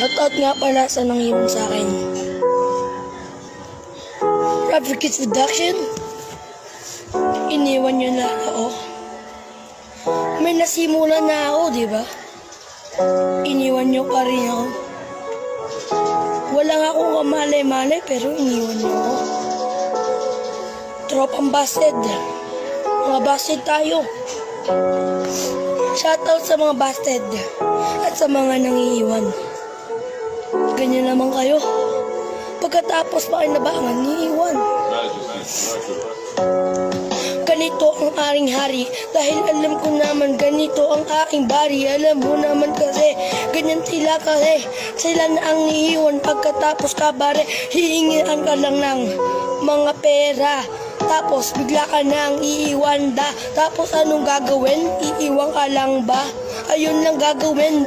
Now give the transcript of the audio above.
Shoutout nga pala sa nangiwan sa akin. Rapper Kids Production. Iniwan nyo na ako. May nasimulan na ako, di ba? Iniwan nyo pa rin ako. Wala nga akong kamalay-malay pero iniwan nyo ako. Tropang busted. Mga busted tayo. Shoutout sa mga busted at sa mga nangiiwan. Ganyan naman kayo. Pagkatapos pakinabangan, niiwan. Ganito ang aking hari, dahil alam ko naman ganito ang aking bari. Alam mo naman kasi, ganyan sila kasi. Sila na ang niiwan pagkatapos kabare. Hihingian ka lang ng mga pera. Tapos bigla ka nang iiwan da. Tapos anong gagawin? Iiwan ka lang ba? Ayun lang gagawin.